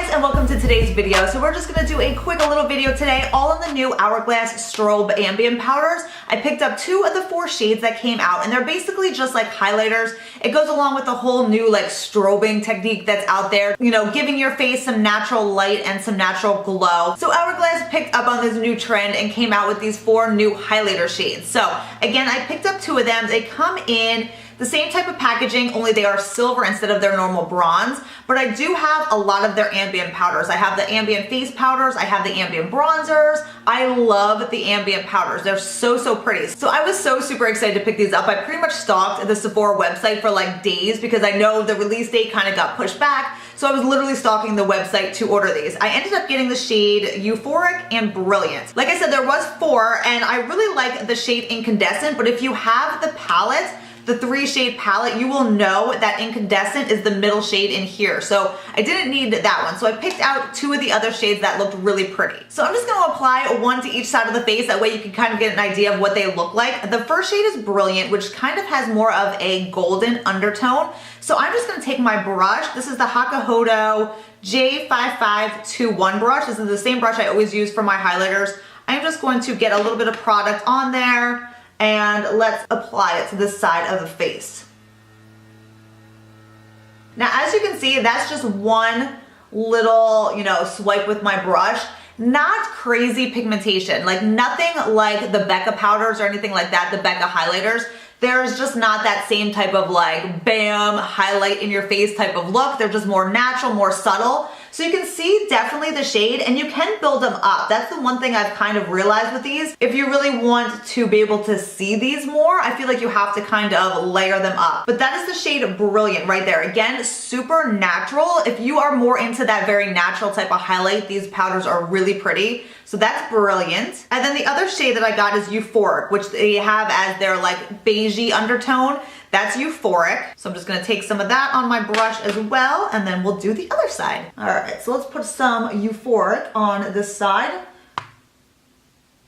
guys, and welcome to today's video. So we're just gonna do a quick little video today, all on the new Hourglass Strobe Ambient Powders. I picked up 2 of the 4 shades that came out, and they're basically just like highlighters. It goes along with the whole new like strobing technique that's out there, you know, giving your face some natural light and some natural glow. So Hourglass picked up on this new trend and came out with these 4 new highlighter shades. So again, I picked up 2 of them. They come in the same type of packaging, only they are silver instead of their normal bronze. But I do have a lot of their ambient powders. I have the ambient face powders, I have the ambient bronzers. I love the ambient powders. They're so pretty. So I was so super excited to pick these up. I pretty much stalked the Sephora website for like days because I know the release date kind of got pushed back. So I was literally stalking the website to order these. I ended up getting the shade Euphoric and Brilliant. Like I said, there was 4, and I really like the shade Incandescent, but if you have the palette, the 3-shade palette, you will know that Incandescent is the middle shade in here. So I didn't need that one. So I picked out 2 of the other shades that looked really pretty. So I'm just gonna apply 1 to each side of the face. That way you can kind of get an idea of what they look like. The first shade is Brilliant, which kind of has more of a golden undertone. So I'm just gonna take my brush. This is the Hakuhodo J5521 brush. This is the same brush I always use for my highlighters. I'm just going to get a little bit of product on there, and let's apply it to this side of the face. Now, as you can see, that's just one little, you know, swipe with my brush. Not crazy pigmentation, like nothing like the Becca powders or anything like that, the Becca highlighters. There's just not that same type of like bam, highlight in your face type of look. They're just more natural, more subtle. So you can see definitely the shade, and you can build them up. That's the one thing I've kind of realized with these. If you really want to be able to see these more, I feel like you have to kind of layer them up. But that is the shade Brilliant right there. Again, super natural. If you are more into that very natural type of highlight, these powders are really pretty. So that's Brilliant. And then the other shade that I got is Euphoric, which they have as their like beigey undertone. That's Euphoric. So I'm just gonna take some of that on my brush as well, and then we'll do the other side. All right, so let's put some Euphoric on this side.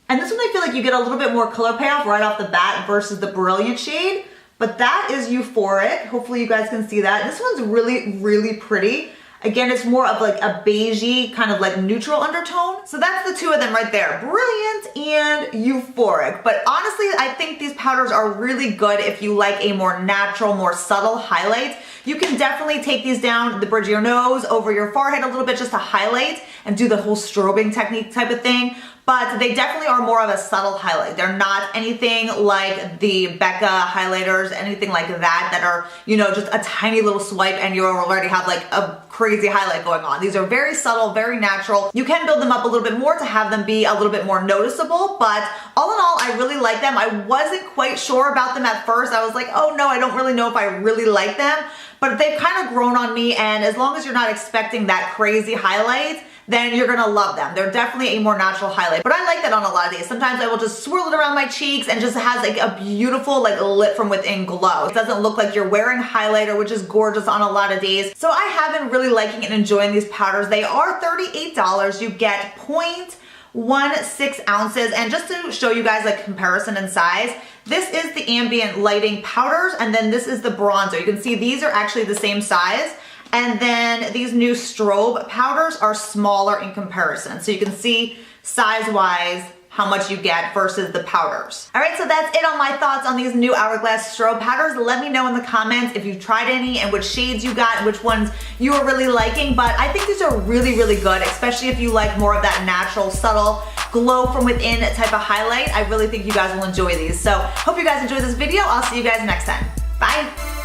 And this one I feel like you get a little bit more color payoff right off the bat versus the Brilliant shade, but that is Euphoric. Hopefully you guys can see that. This one's really pretty. Again, it's more of like a beigey, kind of like neutral undertone. So that's the 2 of them right there, Brilliant and Euphoric. But honestly, I think these powders are really good if you like a more natural, more subtle highlight. You can definitely take these down the bridge of your nose, over your forehead a little bit just to highlight and do the whole strobing technique type of thing. But they definitely are more of a subtle highlight. They're not anything like the Becca highlighters, anything like that are, you know, just a tiny little swipe and you already have like a crazy highlight going on. These are very subtle, very natural. You can build them up a little bit more to have them be a little bit more noticeable, but all in all, I really like them. I wasn't quite sure about them at first. I was like, oh no, I don't really know if I really like them, but they've kind of grown on me, and as long as you're not expecting that crazy highlight, then you're gonna love them. They're definitely a more natural highlight, but I like that on a lot of days. Sometimes I will just swirl it around my cheeks and just has like a beautiful like lit from within glow. It doesn't look like you're wearing highlighter, which is gorgeous on a lot of days. So I have been really liking and enjoying these powders. They are $38. You get 0.16 ounces, and just to show you guys like comparison in size, this is the ambient lighting powders, and then this is the bronzer. You can see these are actually the same size. And then these new strobe powders are smaller in comparison. So you can see size-wise how much you get versus the powders. All right, so that's it on my thoughts on these new Hourglass strobe powders. Let me know in the comments if you've tried any and which shades you got and which ones you are really liking. But I think these are really good, especially if you like more of that natural, subtle, glow from within type of highlight. I really think you guys will enjoy these. So hope you guys enjoyed this video. I'll see you guys next time. Bye.